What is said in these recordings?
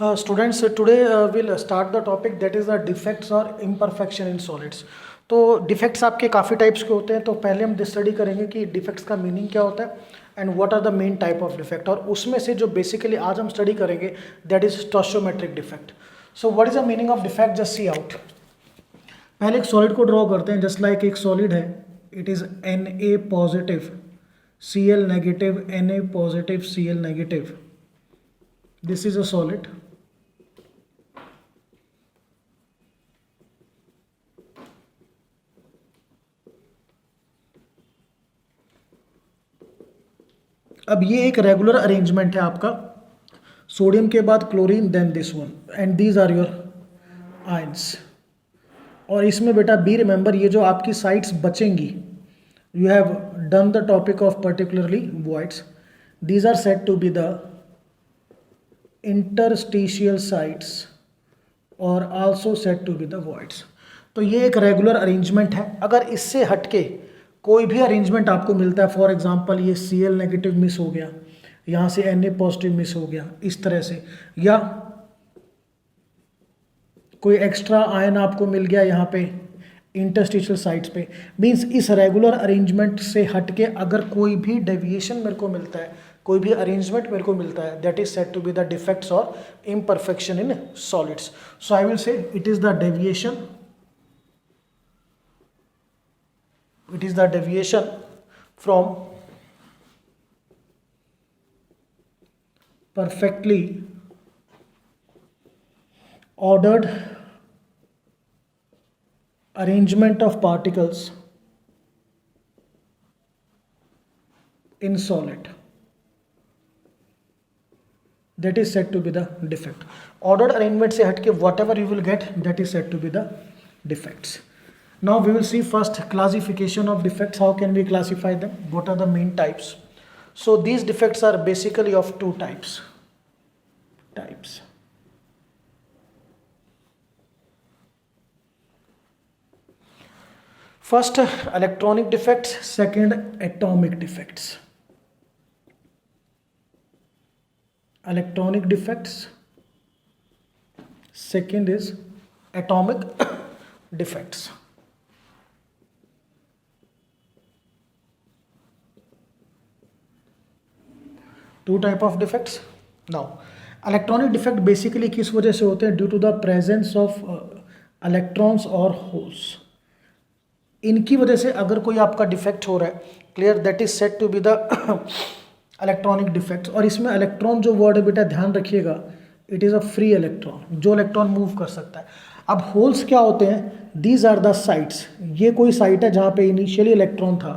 Students, today we'll start the topic that is the defects or imperfection in solids. तो defects आपके काफ़ी types के होते हैं, तो पहले हम स्टडी करेंगे कि डिफेक्ट्स का मीनिंग क्या होता है and what are the main type of defect, और उसमें से जो बेसिकली आज हम स्टडी करेंगे that is stoichiometric defect. So what is the meaning of defect, just see out. पहले एक सॉलिड को ड्रॉ करते हैं. जस्ट लाइक एक सॉलिड है, it is Na positive Cl negative, Na positive Cl negative. This is a solid. अब ये एक रेगुलर अरेंजमेंट है आपका. सोडियम के बाद chlorine, then this one, and these are your ions. और इसमें बेटा बी रिमेंबर, ये जो आपकी साइट्स बचेंगी, you have done the topic of particularly voids. These are said to be the interstitial sites और also said to be the voids. तो ये एक रेगुलर अरेंजमेंट है. अगर इससे हटके कोई भी अरेंजमेंट आपको मिलता है, फॉर एग्जांपल ये Cl नेगेटिव मिस हो गया, यहाँ से Na पॉजिटिव मिस हो गया, इस तरह से, या कोई एक्स्ट्रा आयन आपको मिल गया यहाँ पे इंटरस्टिशियल साइट्स पे, मींस इस रेगुलर अरेंजमेंट से हटके अगर कोई भी डेविएशन मेरे को मिलता है, कोई भी अरेंजमेंट मेरे को मिलता है, that is said to be the defects और imperfection in solids. So I will say it is the deviation, it is the deviation from perfectly ordered arrangement of particles in solid, that is said to be the defect. Ordered arrangement से हटके whatever you will get, that is said to be the defects. Now we will see first classification of defects. How can we classify them? What are the main types? So these defects are basically of two types. First, electronic defects. Second, atomic defects. Electronic defects. Second is atomic defects. Two type of defects. Now electronic defect basically किस वजह से होते हैं? Due to the presence of electrons और holes. इनकी वजह से अगर कोई आपका डिफेक्ट हो रहा है, clear, that is said to be the electronic defects. और इसमें इलेक्ट्रॉन जो वर्ड है बेटा ध्यान रखिएगा, it is a free electron, जो इलेक्ट्रॉन मूव कर सकता है. अब होल्स क्या होते हैं? These are the sites. ये कोई साइट है जहाँ पे इनिशियली इलेक्ट्रॉन था,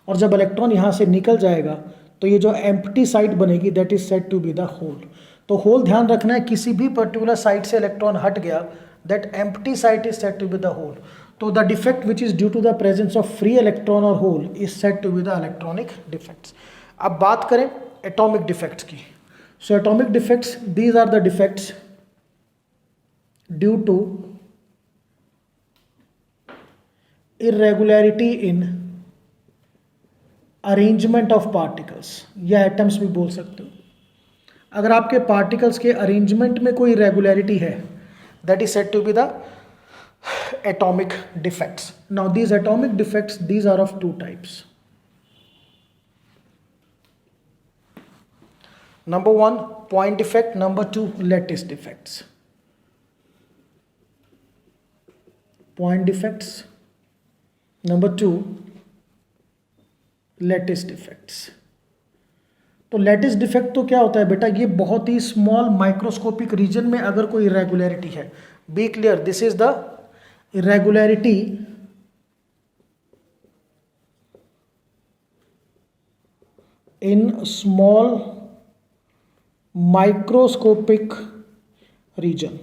और जब इलेक्ट्रॉन यहाँ से निकल जाएगा तो ये जो एम्प्टी साइट बनेगी, that is said to be the hole. तो होल ध्यान रखना है, किसी भी पर्टिकुलर साइट से इलेक्ट्रॉन हट गया, that empty site is said to be the hole. तो the defect which is due to the presence of free electron और hole is said to be the electronic defects. अब बात करें atomic defects की. So atomic defects, these are the defects due to irregularity in arrangement of particles, या atoms भी बोल सकते हो. अगर आपके पार्टिकल्स के अरेंजमेंट में कोई इरेगुलरिटी है, that is said to be the atomic defects. Now these atomic defects, these are of two types. Number one, point defect. Number two, lattice defects. Point defects. Number two, lattice defects. तो lattice defect तो क्या होता है बेटा? ये बहुत ही small microscopic reason में अगर कोई इरेगुलरिटी है, be clear, this is the irregularity in small microscopic region,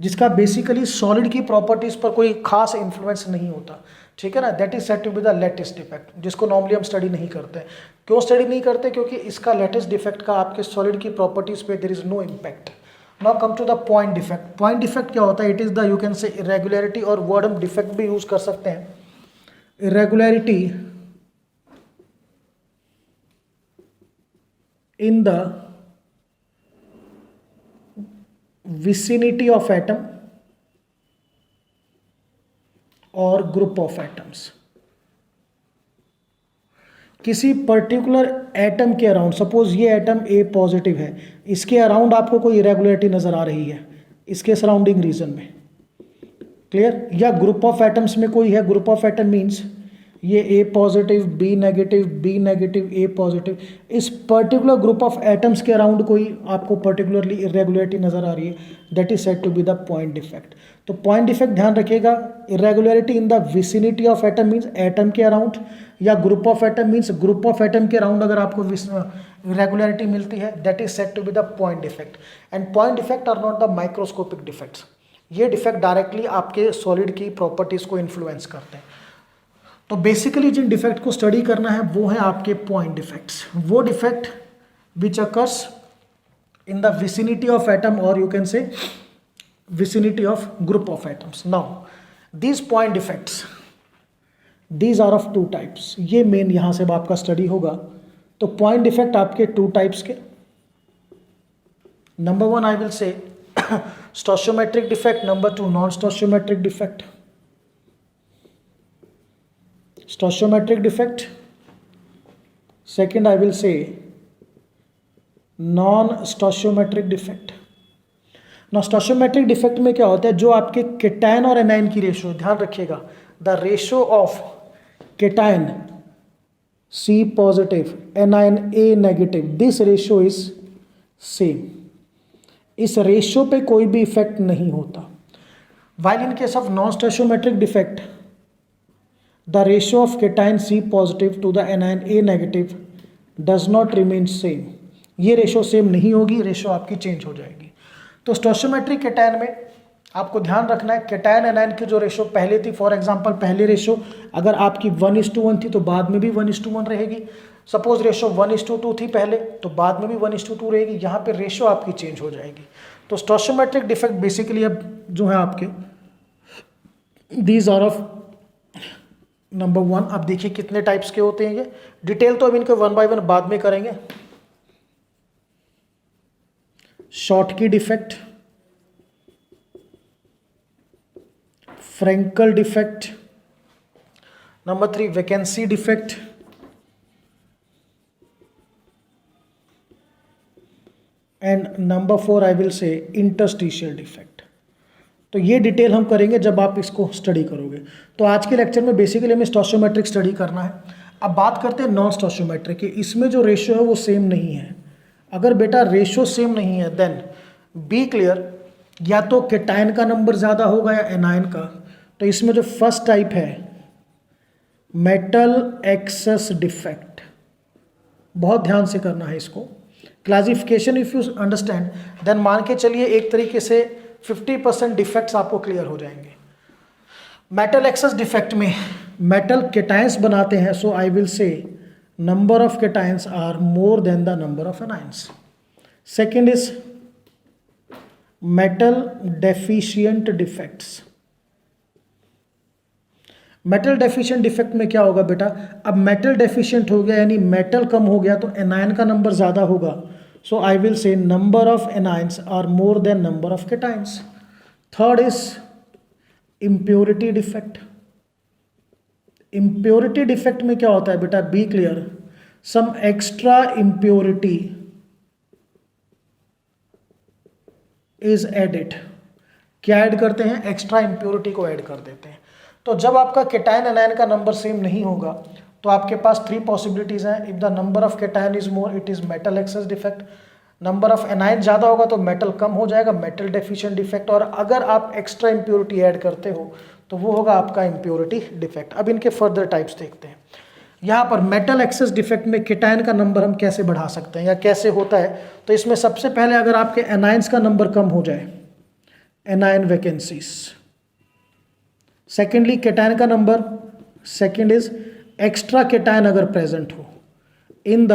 जिसका बेसिकली सॉलिड की प्रॉपर्टीज पर कोई खास इंफ्लुएंस नहीं होता. ठीक है ना? That is said to be the lattice defect, जिसको नॉर्मली हम स्टडी नहीं करते. क्यों स्टडी नहीं करते? क्योंकि इसका लैटिस डिफेक्ट का आपके सॉलिड की प्रॉपर्टीज पे there is no impact. Now come to the point defect. Point defect क्या होता है? It is the, you can say irregularity, और वर्ड हम डिफेक्ट भी यूज कर सकते हैं. Irregularity in the vicinity of atom और ग्रुप ऑफ एटम्स। किसी पर्टिकुलर एटम के अराउंड, सपोज ये एटम ए पॉजिटिव है, इसके अराउंड आपको कोई इरेगुलरिटी नजर आ रही है, इसके सराउंडिंग रीजन में, क्लियर, या ग्रुप ऑफ एटम्स में कोई है, ग्रुप ऑफ एटम मींस ये A positive, B negative, A positive, इस पर्टिकुलर ग्रुप ऑफ एटम्स के अराउंड कोई आपको पर्टिकुलरली इरेगुलरिटी नजर आ रही है, that is said to be the point defect. तो पॉइंट डिफेक्ट ध्यान रखिएगा, irregularity in the vicinity of atom means atom के अराउंड, या group of atom means group of atom के अराउंड अगर आपको इरेगुलरिटी मिलती है, that is said to be the point defect. And point defect are not the microscopic defects, ये defect directly आपके solid की प्रॉपर्टीज को इन्फ्लुएंस करते हैं। तो बेसिकली जिन डिफेक्ट को स्टडी करना है वो है आपके पॉइंट डिफेक्ट्स, वो defect which occurs in the vicinity of atom और you can say vicinity of group of atoms. Now these point defects, these are of two types. ये मेन यहां से आपका स्टडी होगा। तो पॉइंट डिफेक्ट आपके two types के, number one I will से stoichiometric defect, number to non stoichiometric defect. Stoichiometric defect, second I will से नॉन स्टोशियोमेट्रिक डिफेक्ट। ना स्टोशियोमेट्रिक डिफेक्ट में क्या होता है, जो आपके केटायन और एनायन की रेशो, ध्यान रखिएगा, the ratio of cation C positive anion A negative, this ratio is same, इस रेशो पे कोई भी इफेक्ट नहीं होता। While in case of non stoichiometric defect the ratio of cation C positive to the anion A negative does not remain same, ये ratio same नहीं होगी, ratio आपकी चेंज हो जाएगी। तो स्टोशियोमेट्रिक केटायन में आपको ध्यान रखना है, केटायन एनायन की जो रेशो पहले थी, फॉर एग्जांपल पहले रेशो अगर आपकी 1:1 थी तो बाद में भी 1:1 रहेगी। सपोज रेशो 1:2 थी पहले तो बाद में भी 1:2 रहेगी, यहाँ पे रेशो आपकी चेंज हो जाएगी। तो स्टोशियोमेट्रिक डिफेक्ट बेसिकली अब जो है आपके these are of number one. अब देखिए कितने टाइप्स के होते हैं, ये डिटेल तो अब इनके 1 बाय 1 बाद में करेंगे। Schottky defect, Frenkel defect, number 3 vacancy defect, and number 4 I will say interstitial defect. तो ये डिटेल हम करेंगे जब आप इसको स्टडी करोगे। तो आज के लेक्चर में बेसिकली हमें स्टोशियोमेट्रिक स्टडी करना है। अब बात करते हैं नॉन स्टोशियोमेट्रिक की, इसमें जो रेशियो है वो सेम नहीं है। अगर बेटा रेशो सेम नहीं है देन बी क्लियर, या तो केटायन का नंबर ज़्यादा होगा या एनायन का। तो इसमें जो फर्स्ट टाइप है मेटल एक्सेस डिफेक्ट, बहुत ध्यान से करना है इसको। Classification if you understand then मान के चलिए एक तरीके से 50% डिफेक्ट्स आपको क्लियर हो जाएंगे। मेटल एक्सेस डिफेक्ट में मेटल केटायंस बनाते हैं, so I will say number of cations are more than the number of anions. Second is metal deficient defects. Metal deficient defect में क्या होगा बेटा, अब मेटल डेफिशिएंट हो गया यानी मेटल कम हो गया तो एनायन का नंबर ज़्यादा होगा। So I will say number of anions are more than number of cations. Third is impurity defect. Impurity defect में क्या होता है बेटा, be clear, some extra impurity is added. क्या ऐड करते हैं, एक्स्ट्रा इम्प्योरिटी को ऐड कर देते हैं। तो जब आपका केटायन एनायन का नंबर सेम नहीं होगा तो आपके पास 3 पॉसिबिलिटीज हैं। If the number of cation is more it is metal excess defect, number of anion ज़्यादा होगा तो मेटल कम हो जाएगा, मेटल डेफिशिएंट डिफेक्ट, और अगर आप एक्स्ट्रा इम्प्योरिटी ऐड करते हो तो वो होगा आपका इम्प्योरिटी डिफेक्ट। अब इनके फर्दर टाइप्स देखते हैं। यहाँ पर मेटल एक्सेस डिफेक्ट में केटायन का नंबर हम कैसे बढ़ा सकते हैं या कैसे होता है, तो इसमें सबसे पहले अगर आपके एनायंस का नंबर कम हो जाए, एनायन वैकेंसीज। सेकेंडली केटायन का number, second is extra cation अगर प्रेजेंट हो इन द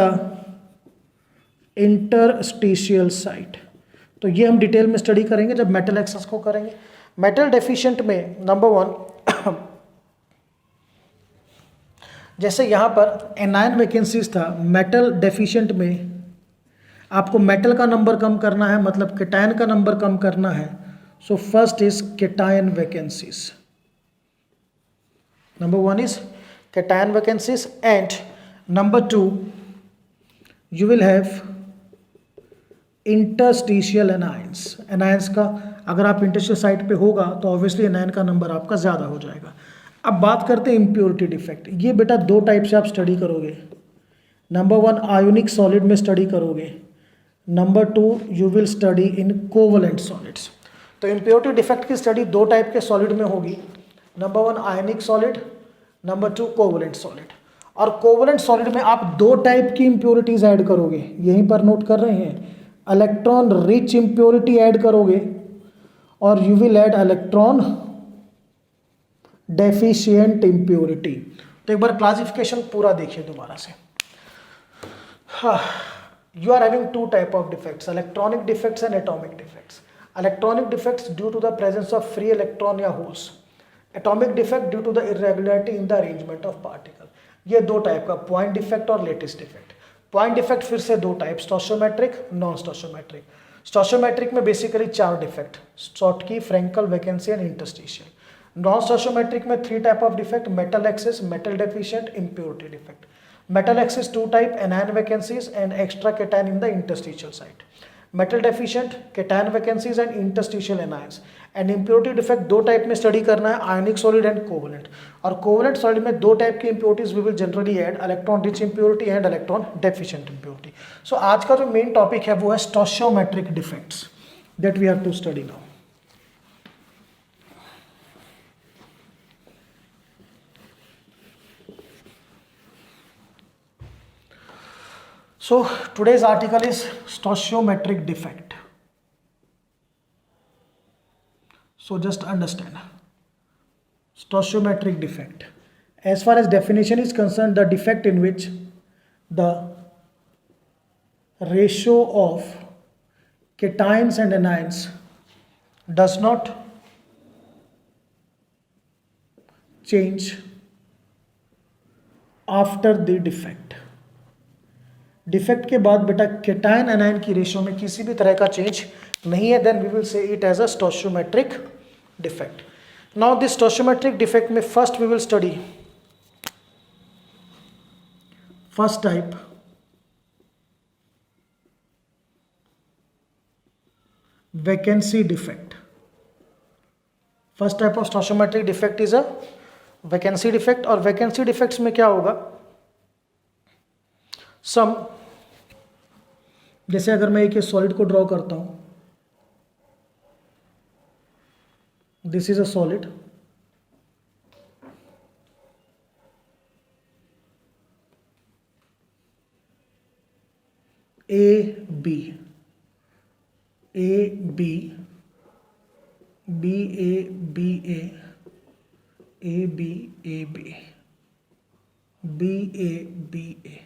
इंटरस्टिशियल साइट। तो ये हम डिटेल में स्टडी करेंगे जब मेटल एक्सेस को करेंगे। मेटल डेफिशिएंट में नंबर 1 जैसे यहाँ पर एनायन वैकेंसीज था, मेटल डेफिशिएंट में आपको मेटल का नंबर कम करना है, मतलब केटायन का नंबर कम करना है. So first is cation vacancies. Number one is cation vacancies, and number two, you will have interstitial anions. Anions का अगर आप इंटरस्टिशियल साइट पे होगा तो ऑब्वियसली एनायन का नंबर आपका ज़्यादा हो जाएगा. अब बात करते हैं इम्प्योरिटी डिफेक्ट. ये बेटा दो टाइप से आप स्टडी करोगे. नंबर वन, आयोनिक सॉलिड में स्टडी करोगे. Number two, you will study in covalent solids. तो इम्प्योरिटी डिफेक्ट की स्टडी दो टाइप के सॉलिड में होगी. नंबर वन आयनिक solid, number two covalent solid. और कोवलेंट सॉलिड में आप दो टाइप की इम्प्योरिटीज ऐड करोगे, यहीं पर नोट कर रहे हैं. इलेक्ट्रॉन रिच इम्प्योरिटी ऐड करोगे और you will add electron deficient impurity. तो एक बार क्लासिफिकेशन पूरा देखिए दोबारा से. You are having two type of defects, electronic defects and atomic defects. Electronic defects due to the presence of free electron या holes. Atomic defect due to the irregularity in the arrangement of particle. ये दो type का, point defect और lattice defect. Point defect फिर से दो type, stoichiometric, non stoichiometric. Stoichiometric में basically चार defect, Schottky, Frenkel, vacancy and interstitial. Non stoichiometric में three type of defect, metal excess, metal deficient, impurity defect. Metal excess two type, anion vacancies and extra cation in the interstitial site. Metal deficient, cation vacancies and interstitial anions. And impurity defect दो type में study करना है, ionic solid and covalent. और covalent solid में दो type की impurities we will generally add, electron rich impurity and electron deficient impurity. So आज का जो मेन टॉपिक है वो है stoichiometric defects that we have to study now. So today's article is stoichiometric defect. So just understand stoichiometric defect. As far as definition is concerned, the defect in which the ratio of cations and anions does not change after the defect. Defect के बाद बेटा cation anion की ratio में किसी भी तरह का change नहीं है, then we will say it as a stoichiometric defect. Now this stoichiometric defect में first we will study first type, vacancy defect. First type of stoichiometric defect is a vacancy defect. और vacancy defects में क्या होगा, सम, जैसे अगर मैं एक solid को ड्रॉ करता हूं, this is a solid, A B, A B, B A B A, A B A B, B A B A.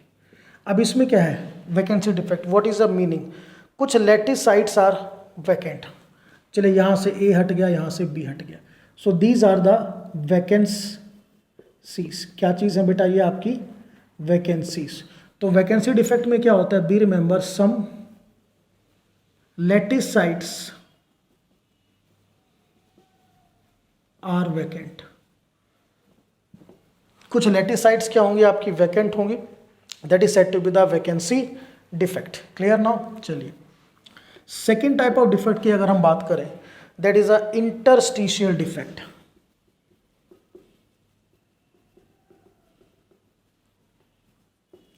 अब इसमें क्या है, vacancy defect. What is the meaning, कुछ लैटिस साइट्स आर वैकेंट. चले यहाँ से ए हट गया, यहाँ से बी हट गया. So these are the vacancies. क्या चीज़ है बेटा, ये आपकी वैकेंसीज. तो वैकेंसी डिफेक्ट में क्या होता है, be remember some lattice sites are vacant. कुछ लैटिस साइट्स क्या होंगी आपकी, वैकेंट होंगी. That is said to be the vacancy defect. Clear now? चलिए सेकेंड टाइप ऑफ डिफेक्ट की अगर हम बात करें, that is a interstitial defect.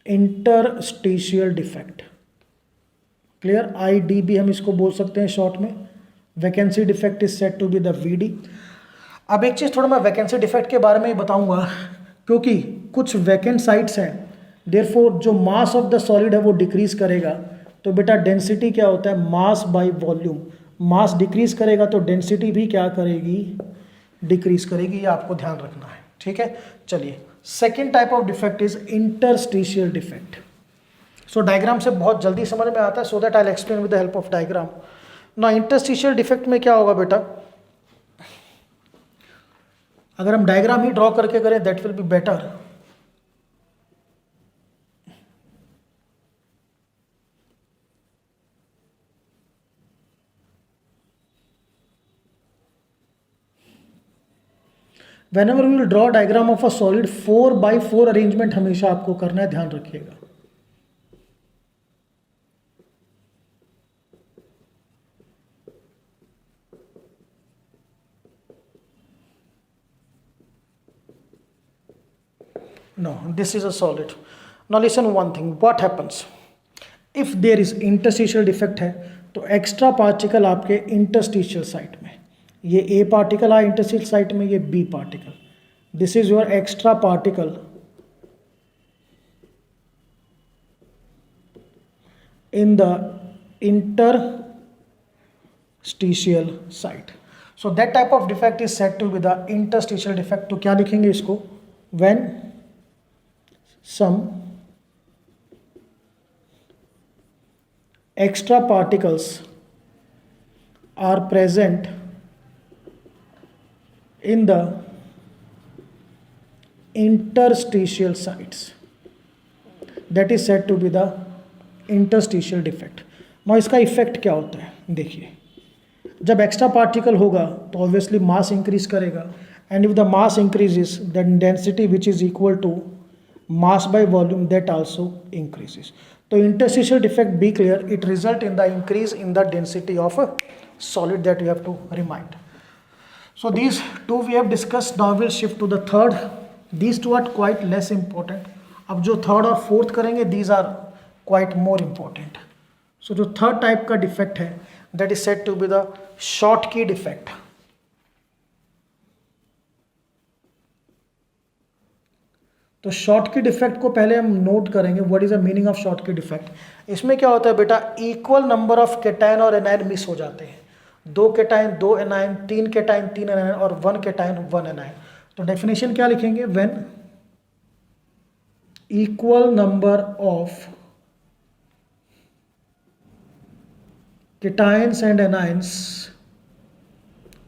Interstitial defect, clear, IDB हम इसको बोल सकते हैं शॉर्ट में. Vacancy defect is said to be the VD. अब एक चीज़ थोड़ा मैं वैकेंसी डिफेक्ट के बारे में ही बताऊंगा, क्योंकि कुछ वैकेंट साइट्स हैं, देयरफॉर जो मास ऑफ द सॉलिड है वो डिक्रीज करेगा. तो बेटा डेंसिटी क्या होता है, मास बाय वॉल्यूम. मास डिक्रीज करेगा तो डेंसिटी भी क्या करेगी, डिक्रीज करेगी. ये आपको ध्यान रखना है, ठीक है. चलिए second type of defect is interstitial defect. So diagram से बहुत जल्दी समझ में आता है, so that I will explain with the help of diagram. ना इंटरस्टिशियल डिफेक्ट में क्या होगा बेटा, अगर हम डायग्राम ही ड्रॉ करके करें that will be better. Whenever we will draw diagram of a solid 4x4 arrangement हमेशा आपको करना है, ध्यान रखिएगा। No, this is a solid. Now listen one thing, what happens if there is interstitial defect है तो extra particle आपके interstitial site में, ये ए पार्टिकल आ इंटरस्टिशियल साइट में, ये B particle, this is your extra particle in the interstitial site. So that type of defect is said to be the interstitial defect. तो क्या लिखेंगे इसको, when some extra particles are present in the interstitial sites, that is said to be the interstitial defect. now इसका effect क्या होता है, देखिए जब एक्स्ट्रा पार्टिकल होगा तो ऑब्वियसली मास इंक्रीज करेगा, and if the mass increases then density which is equal to mass by volume that also increases. So interstitial defect, be clear, it result in the increase in the density of a solid, that you have to remind. So these two we have discussed. Now we'll shift to the third. These two are quite less important. अब जो third और fourth करेंगे, these are quite more important. So जो third type का defect है, that is said to be the Schottky defect. तो Schottky defect को पहले हम नोट करेंगे, what is the meaning of Schottky defect. इसमें क्या होता है बेटा, इक्वल नंबर ऑफ केटाइन और एनायन मिस हो जाते हैं, 2 केटाइन 2 एनायन, 3 केटाइन 3 एनायन और 1 केटाइन 1 एनायन। तो डेफिनेशन क्या लिखेंगे, when equal number of cations and anions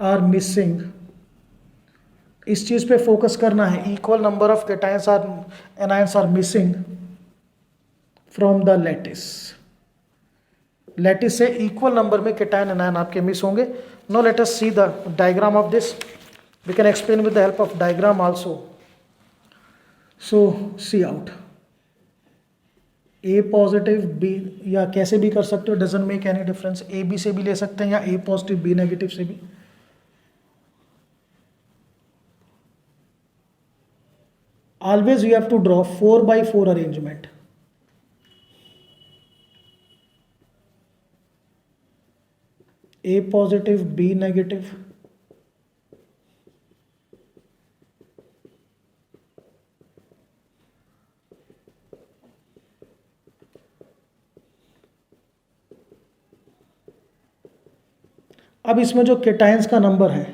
are missing, इस चीज पे फोकस करना है, equal number of cations are anions are missing from the lattice. Lattice से इक्वल नंबर में केटाइन एनायन आपके मिस होंगे। Now let us see the diagram of this, we can explain with the help of diagram also. So see out, A positive B, या कैसे भी कर सकते हो, doesn't make any difference, A B से भी ले सकते हैं या ए पॉजिटिव बी नेगेटिव से भी। Always you have to draw 4x4 arrangement. A positive, B negative. अब इसमें जो केटाइंस का नंबर है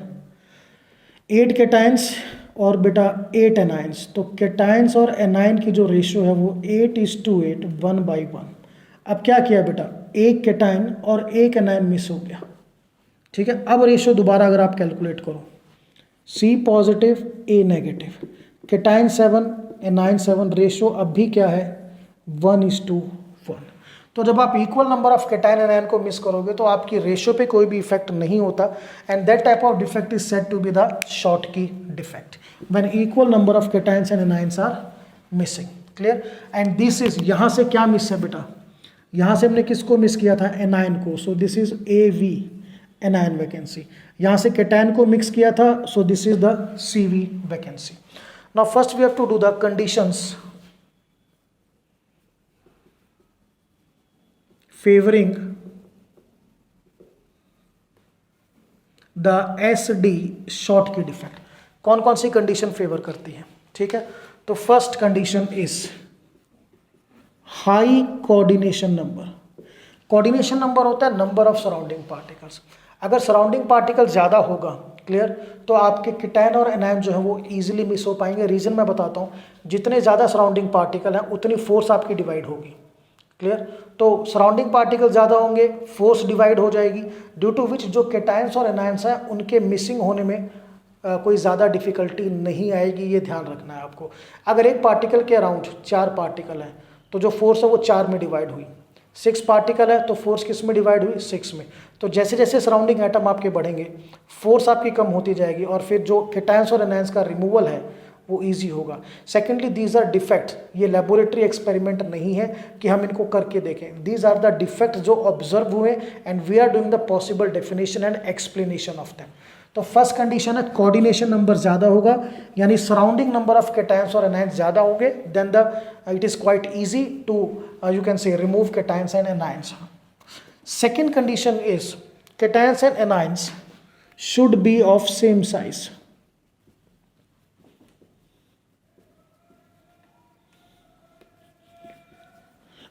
8 केटाइंस और बेटा 8 एनाइंस, तो केटाइंस और एनाइन की जो रेशियो है वो 8:8 1/1। अब क्या किया बेटा, एक केटाइन और एक एनाइन मिस हो गया, ठीक है। अब रेशियो दोबारा अगर आप कैलकुलेट करो, C positive A negative, cation 7 A9 7, ratio अब भी क्या है 1:1। तो जब आप equal number of cation anion को मिस करोगे तो आपकी रेशियो पे कोई भी इफेक्ट नहीं होता, and that type of defect is said to be the Schottky defect, when equal number of cations and anions are missing. Clear. And this is, यहाँ से क्या मिस है बेटा, यहाँ से हमने किसको मिस किया था, एनायन को, so this is AV anion vacancy. यहाँ से केटाइन को मिक्स किया था, so this is the CV vacancy. Now first we have to do the conditions favouring the SD Schottky defect. कौन कौन सी कंडीशन फेवर करती है, ठीक है। तो first condition is high coordination number. Coordination number होता है नंबर ऑफ सराउंडिंग पार्टिकल्स। अगर सराउंडिंग पार्टिकल ज़्यादा होगा, क्लियर, तो आपके केटाइन और एनायन जो है वो इजीली मिस हो पाएंगे। रीजन मैं बताता हूँ, जितने ज़्यादा सराउंडिंग पार्टिकल हैं उतनी फोर्स आपकी डिवाइड होगी। क्लियर। तो सराउंडिंग पार्टिकल ज़्यादा होंगे, फोर्स डिवाइड हो जाएगी, ड्यू टू विच जो केटाइंस और एनायंस हैं उनके मिसिंग होने में कोई ज़्यादा डिफिकल्टी नहीं आएगी, ये ध्यान रखना है आपको। अगर एक पार्टिकल के अराउंड 4 पार्टिकल हैं तो जो फोर्स है वो 4 में डिवाइड हुई, 6 पार्टिकल है तो फोर्स किस में डिवाइड हुई, 6 में। तो जैसे जैसे सराउंडिंग एटम आपके बढ़ेंगे फोर्स आपकी कम होती जाएगी और फिर जो केटायंस और एनायंस का रिमूवल है वो इजी होगा। सेकेंडली दीज आर डिफेक्ट्स, ये लेबोरेटरी एक्सपेरिमेंट नहीं है कि हम इनको करके देखें, दीज आर द डिफेक्ट जो ऑब्जर्व हुए and we are doing the possible definition and explanation of them. तो फर्स्ट कंडीशन है कोऑर्डिनेशन नंबर ज़्यादा होगा, यानी सराउंडिंग नंबर ऑफ केटायंस और एनायंस ज़्यादा होंगे, then the it is quite easy to you can say remove cations and anions. Second condition is cations and anions should be of same size.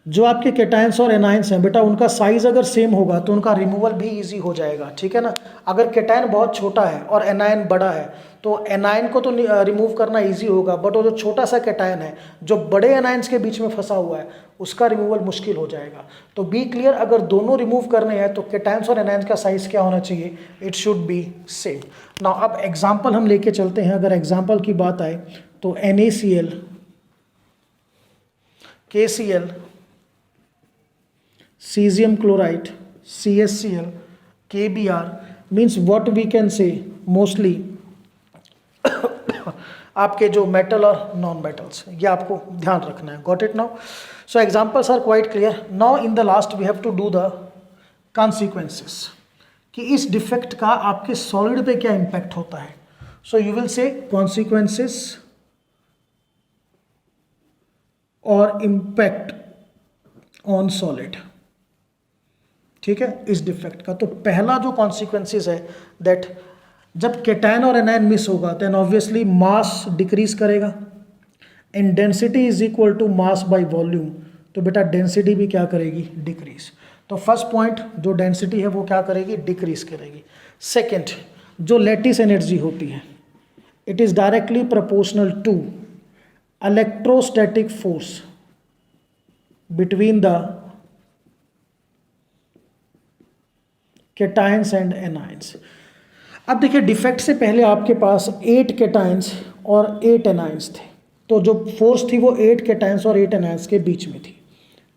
जो आपके cations और anions हैं बेटा उनका size अगर सेम होगा तो उनका रिमूवल भी इजी हो जाएगा, ठीक है ना। अगर केटायन बहुत छोटा है और एनायन बड़ा है तो एनायन को तो रिमूव करना इजी होगा, बट वो जो छोटा सा केटायन है जो बड़े एनायंस के बीच में फंसा हुआ है उसका रिमूवल मुश्किल हो जाएगा। तो बी क्लियर, अगर दोनों रिमूव करने हैं तो केटायंस और एनायंस का साइज क्या होना चाहिए, it should be same. Now अब एग्जाम्पल हम लेके चलते हैं। अगर एग्जाम्पल की बात आए तो NaCl, KCl, cesium chloride, CaCl, KBr means what we can say mostly आपके जो मेटल और नॉन मेटल्स, ये आपको ध्यान रखना है। Got it now? So examples are quite clear. Now in the last we have to do the consequences कि इस डिफेक्ट का आपके सॉलिड पे क्या इम्पैक्ट होता है। So you will say consequences और इम्पैक्ट ऑन सॉलिड, ठीक है, इस डिफेक्ट का। तो पहला जो कॉन्सिक्वेंसेस है दैट जब केटायन और एनायन मिस होगा देन ऑब्वियसली मास डिक्रीज करेगा and density is equal to mass by volume, तो बेटा डेंसिटी भी क्या करेगी, डिक्रीज। तो फर्स्ट पॉइंट जो डेंसिटी है वो क्या करेगी, डिक्रीज करेगी। सेकेंड, जो लैटिस एनर्जी होती है it is directly proportional to electrostatic force between the cations and anions. अब देखिए डिफेक्ट से पहले आपके पास 8 केटायंस और 8 एनायंस थे, तो जो फोर्स थी वो 8 केटायंस और 8 एनायंस के बीच में थी।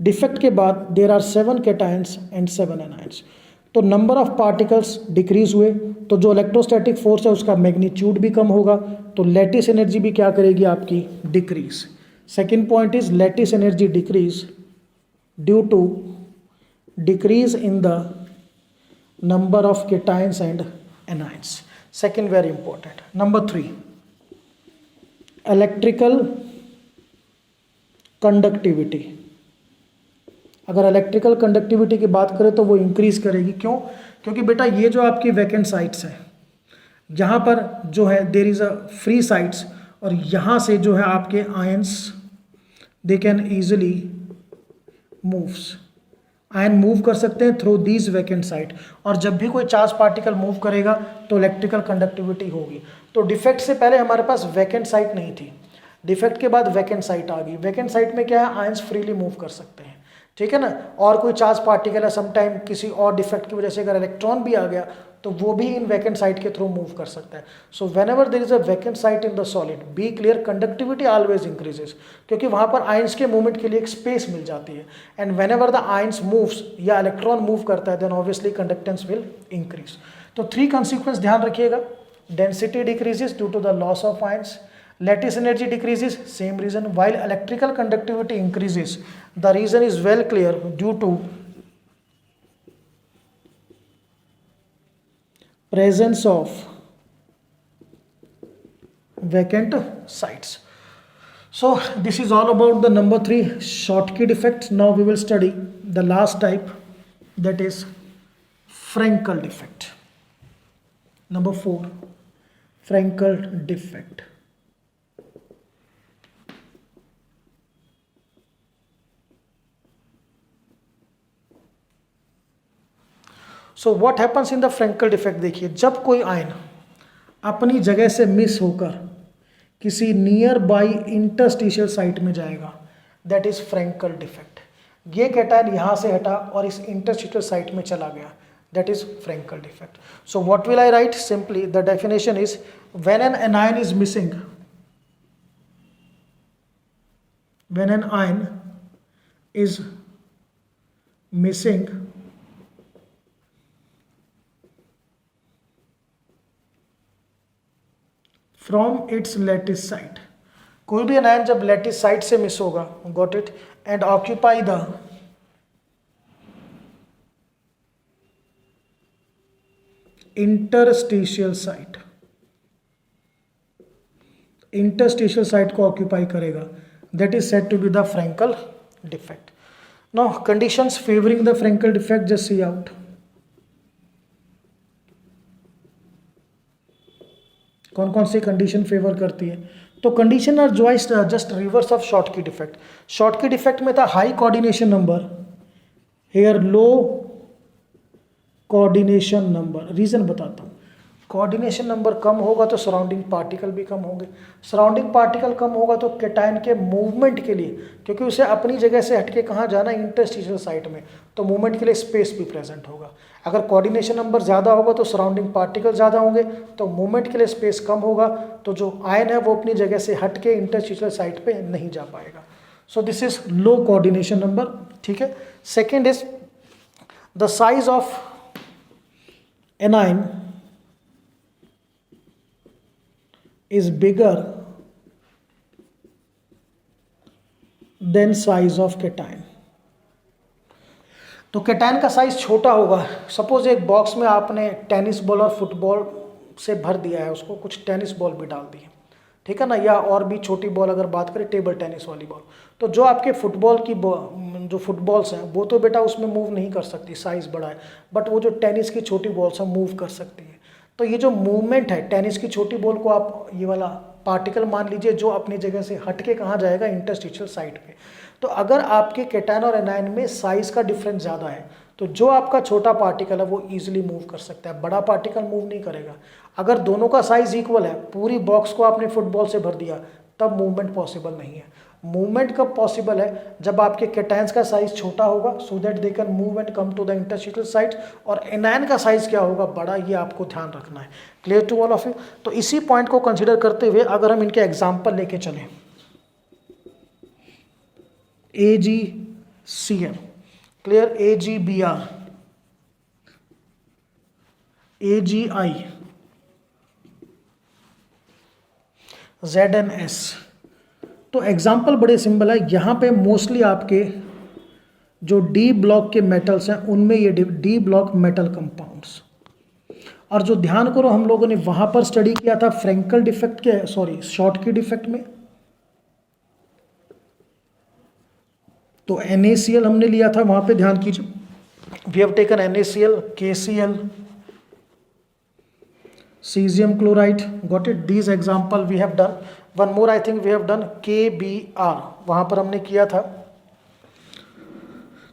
डिफेक्ट के बाद there are 7 cations and 7 anions, तो नंबर ऑफ पार्टिकल्स डिक्रीज हुए, तो जो इलेक्ट्रोस्टैटिक फोर्स है उसका मैग्नीट्यूड भी कम होगा, तो लैटिस एनर्जी भी क्या करेगी आपकी, decrease. Second point is lattice energy decrease due to decrease in the number of cations and anions. Second very important. Number 3, electrical conductivity. अगर इलेक्ट्रिकल कंडक्टिविटी की बात करें तो वो इंक्रीज करेगी। क्यों? क्योंकि बेटा ये जो आपकी वैकेंट साइट्स है यहाँ पर जो है there is a free sites और यहाँ से जो है आपके ions they can easily moves, ion move कर सकते हैं थ्रू दीज वैकेंट साइट, और जब भी कोई चार्ज पार्टिकल मूव करेगा तो इलेक्ट्रिकल कंडक्टिविटी होगी। तो डिफेक्ट से पहले हमारे पास वैकेंट साइट नहीं थी, डिफेक्ट के बाद वैकेंट साइट आ गई। वैकेंट साइट में क्या है, आयंस फ्रीली मूव कर सकते हैं, ठीक है ना। और कोई चार्ज पार्टिकल है समटाइम किसी और डिफेक्ट की वजह से अगर इलेक्ट्रॉन भी आ गया तो वो भी इन वैकेंट साइट के थ्रू मूव कर सकता है। So whenever there is a vacant site in the solid be clear, conductivity always increases, क्योंकि वहाँ पर आयंस के मूवमेंट के लिए एक स्पेस मिल जाती है। And whenever the ions moves या इलेक्ट्रॉन मूव करता है then obviously conductance will increase. तो 3 कॉन्सिक्वेंस ध्यान रखिएगा, density decreases due to the loss of ions, lattice energy decreases, same reason, while electrical conductivity increases, the reason is well clear, due to presence of vacant sites. So this is all about the number 3 Schottky defects. Now we will study the last type, that is Frankel defect. Number 4, Frankel defect. So what happens in the Frenkel defect, देखिए जब कोई ion अपनी जगह से miss होकर किसी near by interstitial site में जाएगा दैट इज फ्रैंकल डिफेक्ट। ये केटायन यहाँ से हटा और इस इंटरस्टिशियल साइट में चला गया, that is Frenkel defect. So what will I write, simply the definition is when an anion is missing, when an ion is missing from its lattice site. कोई भी एनायन जब लैटिस साइट से miss होगा, got it, and occupy the interstitial site, interstitial site को occupy करेगा, that is said to be the Frenkel defect. Now conditions favouring the Frenkel defect, just see out. कौन कौन सी condition favour करती है? तो condition are just reverse of Schottky defect. Schottky defect में था high coordination number, here low coordination number. Reason बताता हूँ। कोऑर्डिनेशन नंबर कम होगा तो सराउंडिंग पार्टिकल भी कम होंगे, सराउंडिंग पार्टिकल कम होगा तो कैटायन के मूवमेंट के लिए, क्योंकि उसे अपनी जगह से हटके कहाँ जाना है, इंटरस्टिशियल साइट में, तो मूवमेंट के लिए स्पेस भी प्रेजेंट होगा। अगर कोऑर्डिनेशन नंबर ज़्यादा होगा तो सराउंडिंग पार्टिकल ज़्यादा होंगे, तो मूवमेंट के लिए स्पेस कम होगा, तो जो आयन है वो अपनी जगह से हटके इंटरस्टिशियल साइट पे नहीं जा पाएगा। सो this is low coordination number, ठीक है। Second is the size of anion is bigger than size of cation। तो कैटायन का साइज छोटा होगा। सपोज एक बॉक्स में आपने टेनिस बॉल और फुटबॉल से भर दिया है, उसको कुछ टेनिस बॉल भी डाल दी है, ठीक है ना, या और भी छोटी बॉल अगर बात करें टेबल टेनिस वाली बॉल, तो जो आपके फुटबॉल की जो फुटबॉल्स हैं वो तो बेटा उसमें मूव नहीं कर सकती, साइज़ बड़ा है, बट वो जो टेनिस की छोटी बॉल्स हैं मूव कर सकती है। तो ये जो मूवमेंट है टेनिस की छोटी बॉल को आप ये वाला पार्टिकल मान लीजिए जो अपनी जगह से हट के कहाँ जाएगा, इंटरस्टिशियल साइट पे। तो अगर आपके कैटायन और एनायन में साइज़ का डिफरेंस ज़्यादा है तो जो आपका छोटा पार्टिकल है वो ईजिली मूव कर सकता है, बड़ा पार्टिकल मूव नहीं करेगा। अगर दोनों का साइज़ इक्वल है, पूरी बॉक्स को आपने फुटबॉल से भर दिया, तब मूवमेंट पॉसिबल नहीं है। मूवमेंट कब पॉसिबल है? जब आपके कैटायंस का साइज छोटा होगा, so that they can move and come to the interstitial site, और एनायन का साइज क्या होगा, बड़ा, ये आपको ध्यान रखना है। Clear to all of you? तो इसी पॉइंट को कंसिडर करते हुए अगर हम इनके एग्जाम्पल लेके चलें, AgCl, clear, AgBr, AgI, ZnS, तो एग्जाम्पल बड़े सिंपल है। यहाँ पे मोस्टली आपके जो डी ब्लॉक के मेटल्स हैं उनमें ये डी ब्लॉक मेटल कंपाउंड्स, और जो ध्यान करो हम लोगों ने वहाँ पर स्टडी किया था फ्रैंकल डिफेक्ट के, सॉरी, शॉर्ट की डिफेक्ट में, तो NaCl हमने लिया था, वहाँ पे ध्यान कीजिए, we have taken NaCl, KCl, cesium chloride, got it, these example we have done। one more I think we have done KBr, वहाँ पर हमने किया था।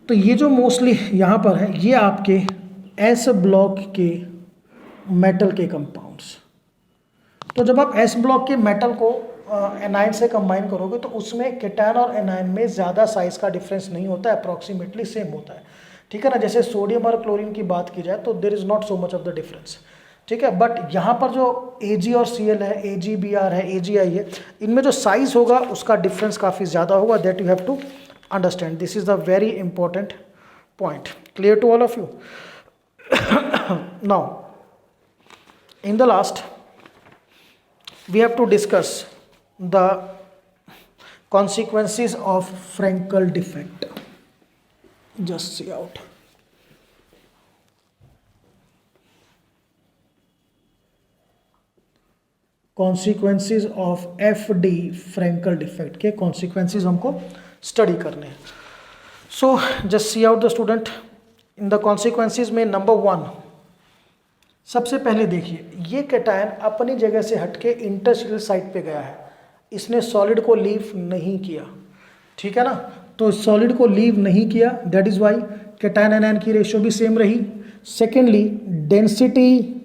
तो ये जो मोस्टली यहाँ पर है ये आपके S ब्लॉक के मेटल के कंपाउंड्स। तो जब आप S ब्लॉक के मेटल को एनायन से कंबाइन करोगे तो उसमें कैटायन और एनायन में ज़्यादा साइज़ का डिफरेंस नहीं होता है, अप्रॉक्सीमेटली सेम होता है, ठीक है ना। जैसे सोडियम और क्लोरीन की बात की जाए तो there is not so much of the difference, ठीक है। बट यहाँ पर जो Ag और Cl है, AgBr है, AgI है, इनमें जो साइज होगा उसका डिफरेंस काफ़ी ज़्यादा होगा, that you have to understand. This is the very important point. Clear to all of you? Now in the last we have to discuss the consequences of Frankel defect. Just see out. Consequences of FD Frenkel defect के consequences हमको study करने हैं। So just see out the student in the consequences में number 1, सबसे पहले देखिए ये cation अपनी जगह से हटके इंटरस्टिशियल साइट पे गया है, इसने सॉलिड को लीव नहीं किया, ठीक है ना। तो सॉलिड को लीव नहीं किया, that is why cation anion की रेशियो भी सेम रही। Secondly density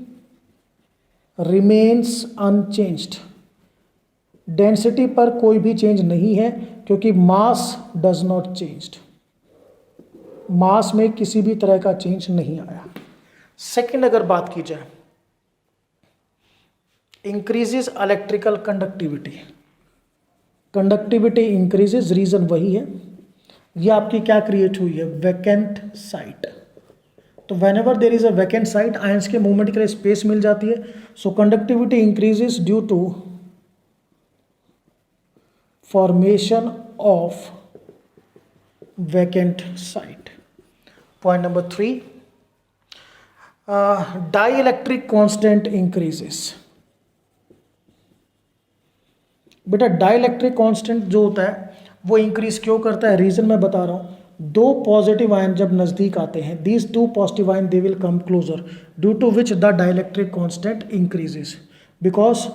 remains unchanged, density पर कोई भी चेंज नहीं है क्योंकि mass does not changed, mass में किसी भी तरह का चेंज नहीं आया। सेकेंड अगर बात की जाए, increases electrical conductivity, conductivity increases, reason वही है, ये आपकी क्या क्रिएट हुई है, वैकेंट साइट। तो whenever there is a vacant site, ions के मूवमेंट के लिए स्पेस मिल जाती है, so conductivity increases due to formation of vacant site. Point number 3, dielectric constant increases. बेटा डाइइलेक्ट्रिक कांस्टेंट जो होता है वो इंक्रीज क्यों करता है, रीजन मैं बता रहा हूं। दो पॉजिटिव आयन जब नजदीक आते हैं, these two positive ion they will come closer, due to which the dielectric constant increases, because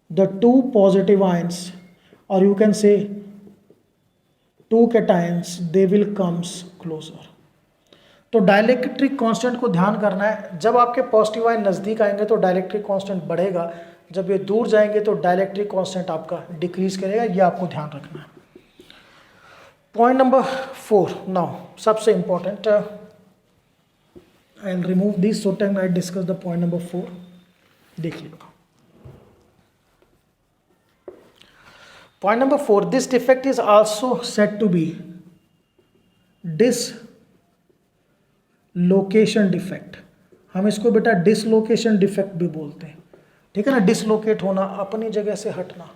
the two positive ions और you can say two cations they will comes closer. तो dielectric constant को ध्यान करना है, जब आपके positive ion नजदीक आएंगे तो डाइइलेक्ट्रिक कांस्टेंट बढ़ेगा, जब ये दूर जाएंगे तो डाइइलेक्ट्रिक कांस्टेंट आपका डिक्रीज करेगा, ये आपको ध्यान रखना है। पॉइंट नंबर 4 नाउ सबसे important, I will remove this so time I discuss the point number 4। देख लीजिए point number 4, this defect is also said to be dislocation defect. हम इसको बेटा डिसलोकेशन डिफेक्ट भी बोलते हैं, ठीक है ना। डिसलोकेट होना, अपनी जगह से हटना,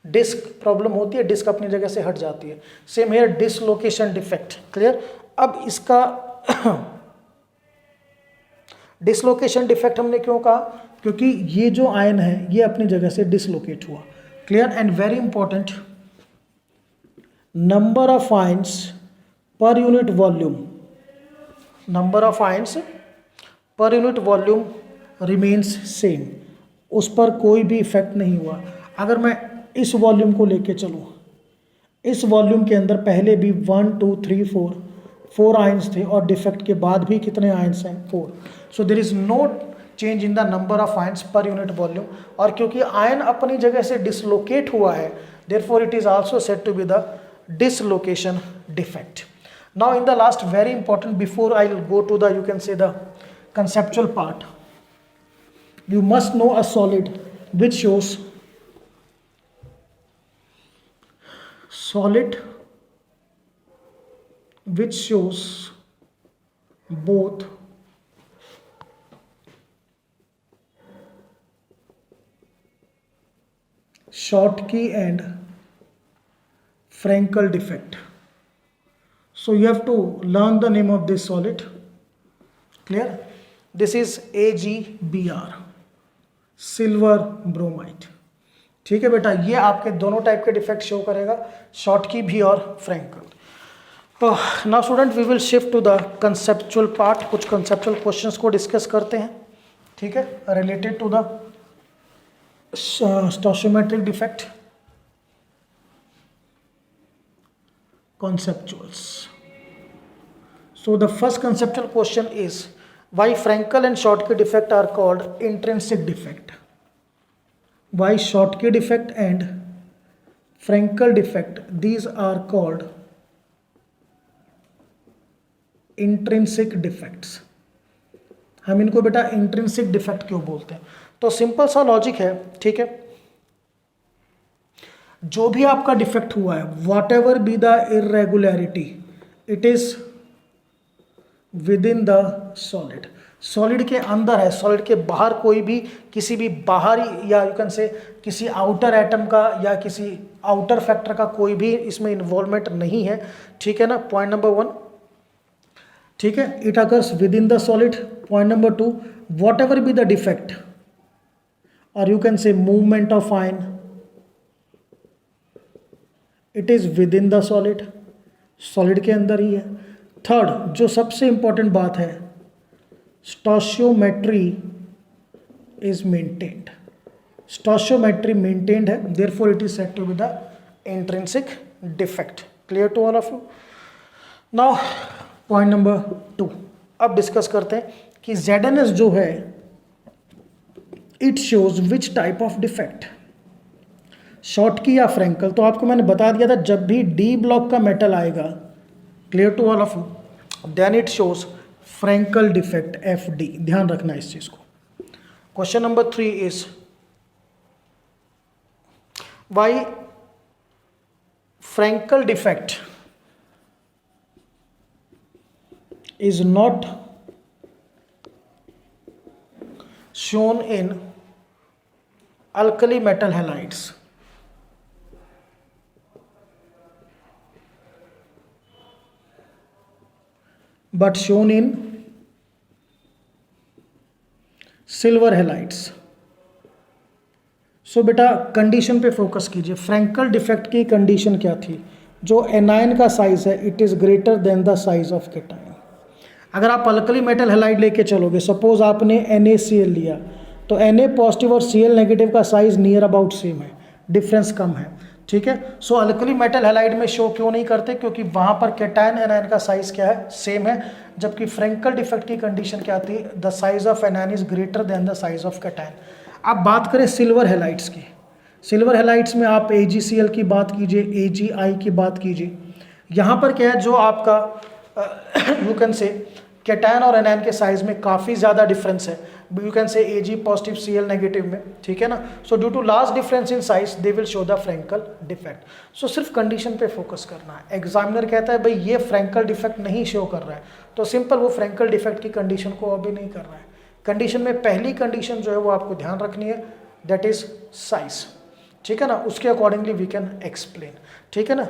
डिस्क प्रॉब्लम होती है, डिस्क अपनी जगह से हट जाती है, same here dislocation defect. Clear. अब इसका डिसलोकेशन डिफेक्ट हमने क्यों कहा, क्योंकि ये जो आयन है ये अपनी जगह से डिसलोकेट हुआ। Clear. And very important, number of ions per unit volume, number of ions per unit volume remains same, उस पर कोई भी इफेक्ट नहीं हुआ। अगर मैं इस वॉल्यूम को लेके चलूँ, इस वॉल्यूम के अंदर पहले भी 1 2 3 4 आयन्स थे और डिफेक्ट के बाद भी कितने आयन्स हैं, 4। So there is no change in the number of ions per unit volume, और क्योंकि आयन अपनी जगह से डिसलोकेट हुआ है, therefore it is also said to be the dislocation defect. Now in the last very important, before I will go to the you can say the conceptual part, you must know a solid which shows both Schottky and Frankel defect. So you have to learn the name of this solid. Clear? This is AgBr, silver bromide. ठीक है बेटा, ये आपके दोनों type के defect show करेगा, Schottky भी और Frenkel. Now student we will shift to the conceptual part, कुछ कंसेप्चुअल क्वेश्चंस को डिस्कस करते हैं, ठीक है, related to the stoichiometric defect conceptuals. So the first conceptual question is why Frankel and Schottky defect are called intrinsic defect. Why Schottky defect and Frankel defect, these are called intrinsic defects. हम इनको बेटा intrinsic defect क्यों बोलते हैं? तो simple सा logic है, ठीक है, जो भी आपका डिफेक्ट हुआ है, what ever be the irregularity, it is within the solid. Solid के अंदर है, सॉलिड के बाहर कोई भी किसी भी बाहरी या यू कैन से किसी आउटर एटम का या किसी आउटर फैक्टर का कोई भी इसमें इन्वॉल्वमेंट नहीं है, ठीक है ना। पॉइंट नंबर 1, ठीक है, it occurs within the solid. Point number 2, whatever be the defect और you can say movement of ion, it is within the solid, solid के अंदर ही है। थर्ड, जो सबसे इंपॉर्टेंट बात है, stoichiometry is maintained, stoichiometry maintained है, therefore it is said to be the intrinsic defect. Clear to all of you? Now point number 2, अब discuss करते हैं कि ZNS जो है it shows which type of defect, Schottky या Frenkel. तो आपको मैंने बता दिया था, जब भी डी ब्लॉक का मेटल आएगा, clear to all of you, then it shows Frenkel defect FD। ध्यान रखना इस चीज को। Question number 3 is why Frenkel defect is not shown in alkali metal halides. But shown in silver halides. So बेटा condition पे focus कीजिए. Frenkel defect की condition क्या थी? जो एनायन का साइज है it is greater than the size of cation. अगर आप अल्कली मेटल हेलाइड लेके चलोगे, सपोज आपने NaCl लिया, तो Na पॉजिटिव और Cl नेगेटिव का साइज नियर अबाउट सेम है, डिफरेंस कम है. ठीक है. सो अल्कली मेटल हेलाइड में शो क्यों नहीं करते? क्योंकि वहां पर केटायन एनायन का साइज क्या है? सेम है. जबकि फ्रैंकल डिफेक्ट की कंडीशन क्या आती है? The size of anion is greater than the size of cation. अब बात करें सिल्वर हेलाइड्स की. सिल्वर हेलाइड्स में आप AgCl की बात कीजिए, AgI की बात कीजिए. यहाँ पर क्या है, जो आपका यू कैन से केटायन और एनायन के साइज में काफ़ी ज़्यादा डिफरेंस है. You can say Ag positive Cl negative में. ठीक है ना. So due to large difference in size they will show the Frenkel defect. So सिर्फ कंडीशन पे फोकस करना है. एग्जामिनर कहता है भाई ये फ्रैंकल डिफेक्ट नहीं शो कर रहा है, तो सिंपल वो फ्रैंकल डिफेक्ट की कंडीशन को अभी नहीं कर रहा है. कंडीशन में पहली कंडीशन जो है वो आपको ध्यान रखनी है, दैट इज साइज. ठीक है ना. उसके अकॉर्डिंगली वी कैन एक्सप्लेन. ठीक है ना.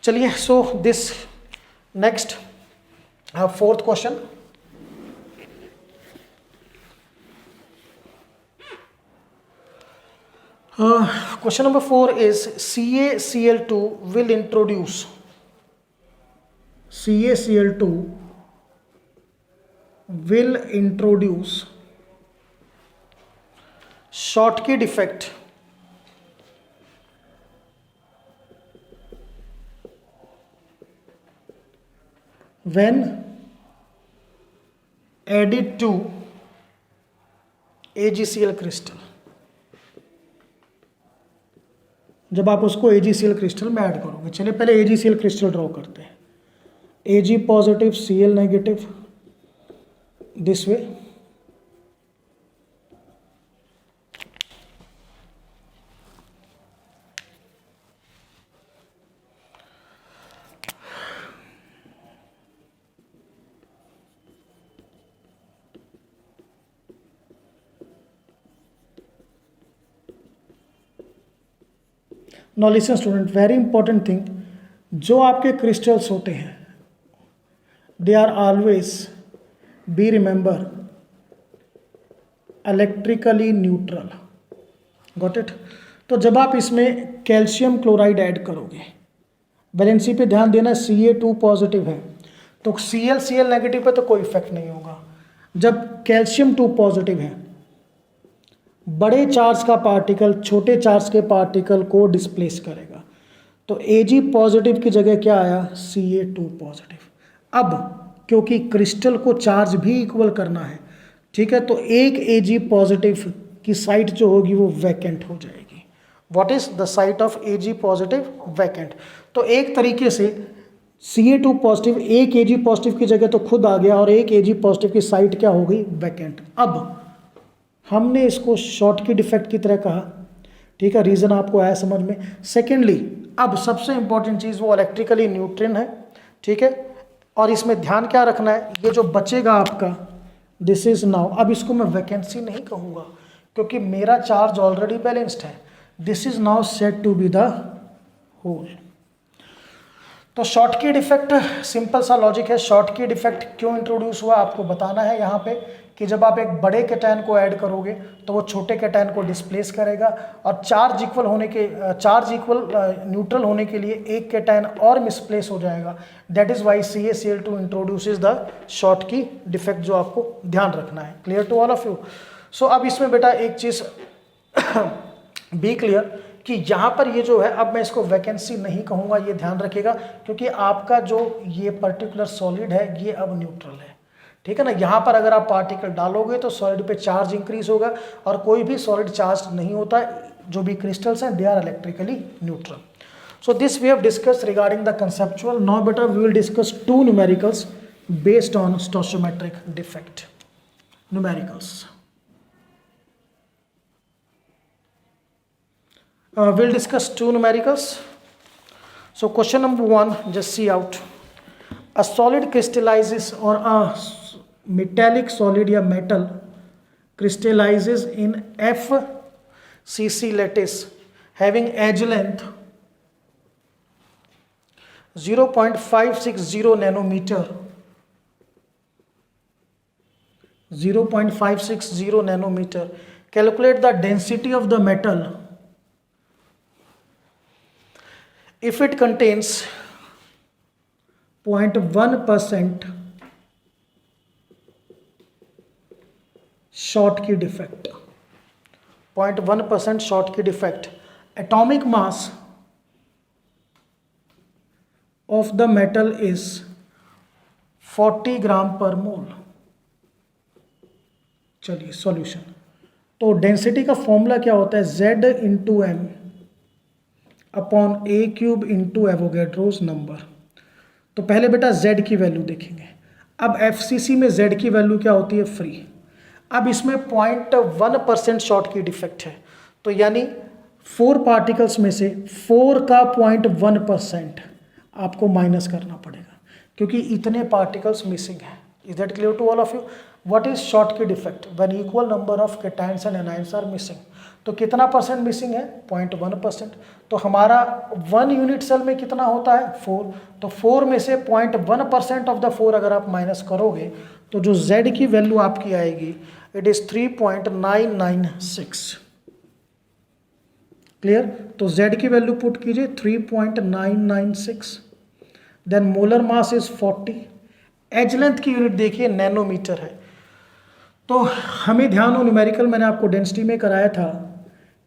चलिए, so this next fourth question. Question number 4 is CaCl2 will introduce Schottky defect when added to AgCl crystal. जब आप उसको AgCl क्रिस्टल में ऐड करोगे. चलिए पहले AgCl क्रिस्टल ड्रॉ करते हैं. Ag positive, Cl negative, this way. Now listen student, very important thing, जो आपके क्रिस्टल्स होते हैं they are always be remember electrically neutral. Got it. तो जब आप इसमें कैल्शियम क्लोराइड ऐड करोगे, वैलेंसी पे ध्यान देना, Ca2 पॉजिटिव है तो Cl नेगेटिव पे तो कोई इफेक्ट नहीं होगा. जब कैल्शियम 2 पॉजिटिव है, बड़े चार्ज का पार्टिकल छोटे चार्ज के पार्टिकल को डिस्प्लेस करेगा. तो Ag पॉजिटिव की जगह क्या आया? Ca2 positive. अब क्योंकि क्रिस्टल को चार्ज भी इक्वल करना है, ठीक है, तो एक Ag पॉजिटिव की साइट जो होगी वो वैकेंट हो जाएगी. What is the site of Ag positive? Vacant. तो एक तरीके से Ca2 पॉजिटिव एक Ag पॉजिटिव की जगह तो खुद आ गया और एक Ag पॉजिटिव की साइट क्या हो गई? वैकेंट. अब हमने इसको शॉटकी डिफेक्ट की तरह कहा. ठीक है, रीज़न आपको आया समझ में. सेकेंडली, अब सबसे इंपॉर्टेंट चीज़ वो इलेक्ट्रिकली न्यूट्रल है. ठीक है, और इसमें ध्यान क्या रखना है, ये जो बचेगा आपका दिस इज नाउ. अब इसको मैं वैकेंसी नहीं कहूँगा क्योंकि मेरा चार्ज ऑलरेडी बैलेंस्ड है. This is now set to be the hole. तो शॉटकी डिफेक्ट सिंपल सा लॉजिक है. शॉटकी डिफेक्ट क्यों इंट्रोड्यूस हुआ आपको बताना है यहाँ पे कि जब आप एक बड़े केटायन को ऐड करोगे तो वो छोटे केटायन को डिस्प्लेस करेगा और चार्ज इक्वल न्यूट्रल होने के लिए एक केटायन और मिसप्लेस हो जाएगा. That is why CaCl2 introduces the Schottky defect, जो आपको ध्यान रखना है. Clear to all of you. So अब इसमें बेटा एक चीज़ बी क्लियर कि यहाँ पर ये जो है, अब मैं इसको वैकेंसी नहीं कहूँगा, ये ध्यान रखिएगा, क्योंकि आपका जो ये पर्टिकुलर सॉलिड है ये अब न्यूट्रल है. ठीक है ना. यहाँ पर अगर आप पार्टिकल डालोगे तो सॉलिड पे चार्ज इंक्रीज होगा और कोई भी सॉलिड चार्ज नहीं होता. जो भी क्रिस्टल्स हैं they are electrically neutral. So this we have discuss regarding the conceptual. Now बेटा we will discuss 2 numericals based on stoichiometric defect. Numericals we'll discuss 2 numericals. So question number 1, just see out. A solid crystallizes or a metallic solid या metal crystallizes in FCC lattice having edge length 0.560 nanometer 0.560 nanometer. Calculate the density of the metal if it contains 0.1% Schottky defect. 0.1% Schottky defect. Atomic mass of the metal is 40 ग्राम पर मोल. चलिए solution. तो density का formula क्या होता है? Z into M upon a cube into Avogadro's number. तो पहले बेटा Z की वैल्यू देखेंगे. अब FCC में Z की वैल्यू क्या होती है? फ्री. अब इसमें 0.1% शॉर्टकी डिफेक्ट है, तो यानी 4 पार्टिकल्स में से 4 का 0.1% आपको माइनस करना पड़ेगा, क्योंकि इतने पार्टिकल्स मिसिंग हैं. Is that clear to all of you? What is Schottky defect? When equal number of cations and anions are missing. तो कितना परसेंट मिसिंग है? 0.1%. तो हमारा 1 यूनिट सेल में कितना होता है? 4. तो 4 में से 0.1% ऑफ द 4 अगर आप माइनस करोगे तो जो Z की वैल्यू आपकी आएगी इट इज 3.996. क्लियर? तो Z की वैल्यू पुट कीजिए 3.996. Then molar mass is 40. Edge length की यूनिट देखिए नैनोमीटर है. तो हमें ध्यान हो, न्यूमेरिकल मैंने आपको डेंसिटी में कराया था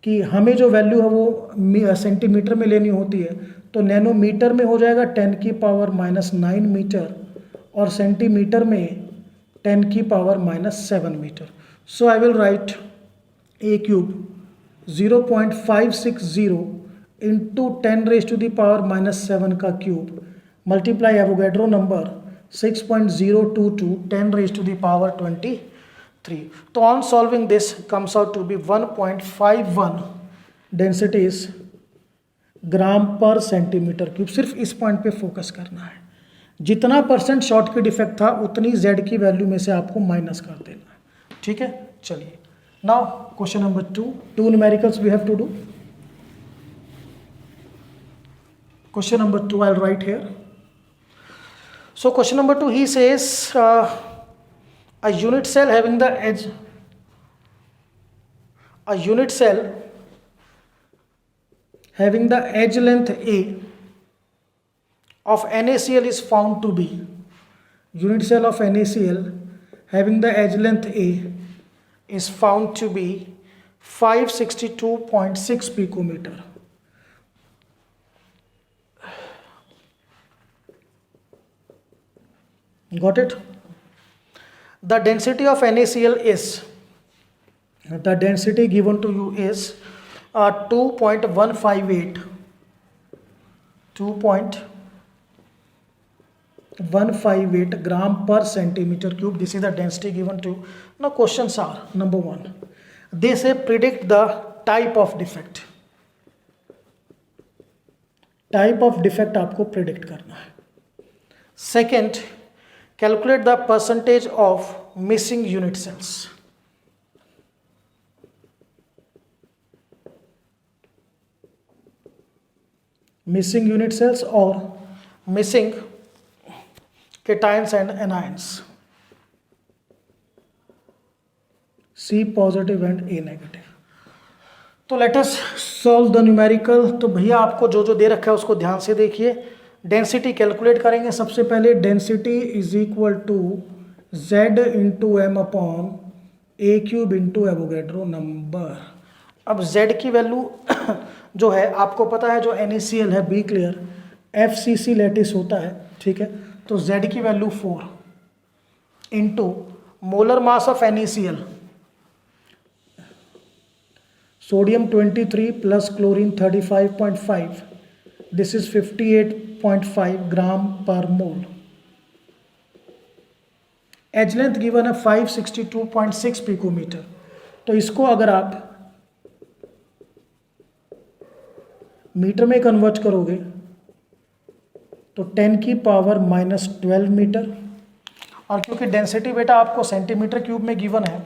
कि हमें जो वैल्यू है वो सेंटीमीटर में लेनी होती है. तो नैनोमीटर में हो जाएगा 10⁻⁹ मीटर और सेंटीमीटर में 10⁻⁷ metre. So I will write a cube 0.560 into 10⁻⁷ का क्यूब मल्टीप्लाई एवोगैड्रो नंबर 6.022 10⁻23. तो on solving this comes out to be 1.51 density is ग्राम पर सेंटीमीटर क्यूब. सिर्फ इस पॉइंट पे फोकस करना है. जितना परसेंट शॉर्टकी डिफेक्ट था उतनी Z की वैल्यू में से आपको माइनस कर देना है. ठीक है, चलिए. Now question number 2. 2 numericals we have to do. Question number 2 I will write here. So question number 2, he says a unit cell having the edge, a unit cell having the edge length A of NaCl is found to be, unit cell of NaCl having the edge length A is found to be 562.6 picometer. Got it? The density of NaCl is, the density given to you is 2.158 gram per centimeter cube. This is the density given to you. Now questions are, number 1, they say predict the type of defect. Type of defect आपको predict करना है. Second, calculate the percentage of missing unit cells. Missing unit cells or missing cations and anions. C positive and A negative. तो let us solve the numerical. तो भैया आपको जो जो दे रखा है उसको ध्यान से देखिए. डेंसिटी कैलकुलेट करेंगे. सबसे पहले density is equal to Z into M upon a cube into Avogadro number. अब Z की वैल्यू जो है आपको पता है, जो NaCl है, बी क्लियर, FCC लैटिस होता है. ठीक है, तो Z की value 4 into molar mass of NaCl sodium 23 plus chlorine 35.5. This is 58.5 ग्राम पर मोल. एज लेंथ गिवन है 562.6 पिकोमीटर. तो इसको अगर आप मीटर में कन्वर्ट करोगे तो 10 की पावर -12 मीटर। और क्योंकि डेंसिटी बेटा आपको सेंटीमीटर क्यूब में गिवन है,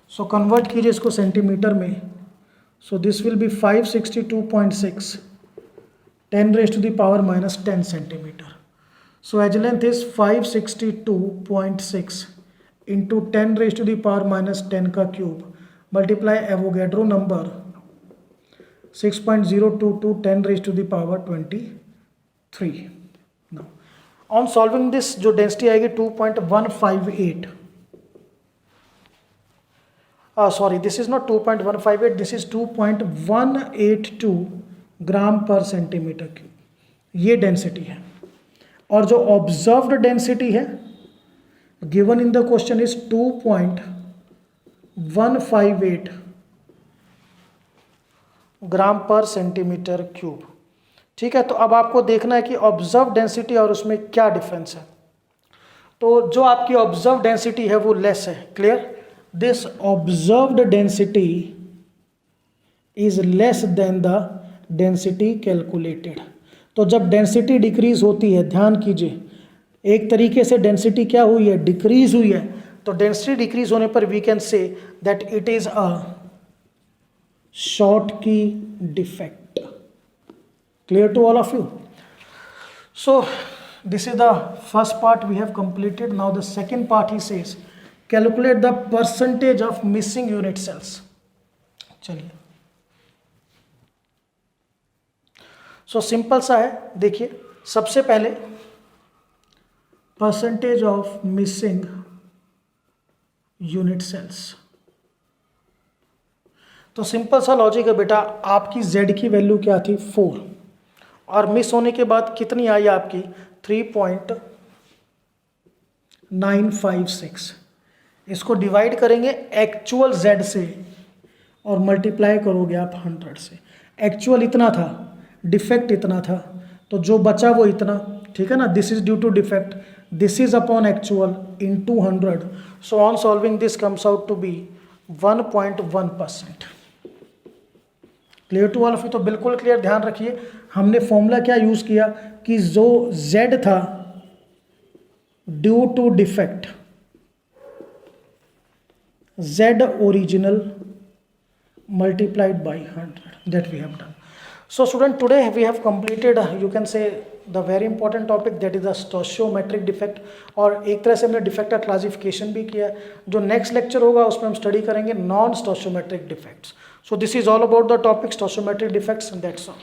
सो कन्वर्ट कीजिए इसको सेंटीमीटर में। So this will be 562.6 10⁻⁻10 centimetre. So edge length is 562.6 into 10⁻⁻10 का cube multiply Avogadro number 6.022 10⁻23। Now on solving this जो डेंसिटी आएगी 2.158, sorry this is not 2.158, this is 2.182 ग्राम पर centimetre cube, ये density है। और जो ऑब्जर्व्ड डेंसिटी है given in the question is 2.158 ग्राम पर सेंटीमीटर क्यूब। ठीक है, तो अब आपको देखना है कि ऑब्जर्व डेंसिटी और उसमें क्या डिफरेंस है। तो जो आपकी ऑब्जर्व डेंसिटी है वो लेस है, clear. This observed density is less than the density calculated. तो जब डेंसिटी डिक्रीज होती है, ध्यान कीजिए, एक तरीके से डेंसिटी क्या हुई है, डिक्रीज हुई है। तो डेंसिटी डिक्रीज होने पर we can say that it is a Schottky defect. Clear to all of you? So this is the first part we have completed. Now the second part he says calculate the percentage of missing unit cells. चलिए, so simple सा है, देखिए सबसे पहले percentage of missing unit cells. तो simple सा logic है बेटा, आपकी z की वैल्यू क्या थी 4 और मिस होने के बाद कितनी आई आपकी 3.956। इसको डिवाइड करेंगे एक्चुअल z से और मल्टीप्लाई करोगे आप 100 से। एक्चुअल इतना था, डिफेक्ट इतना था, तो जो बचा वो इतना, ठीक है ना। This is due to defect, this is upon actual in 200। So on solving this comes out to be 1.1%। Clear to all of you? तो बिल्कुल क्लियर, ध्यान रखिए हमने फॉर्मूला क्या यूज किया कि जो z था due to defect, z original multiplied by 100, that we have done. So student, today we have completed you can say the very important topic, that is the stoichiometric defect। और एक तरह से हमने defect का classification भी किया। जो next lecture होगा उसमें हम स्टडी करेंगे non stoichiometric defects. So this is all about the topic stoichiometric defects, and that's all.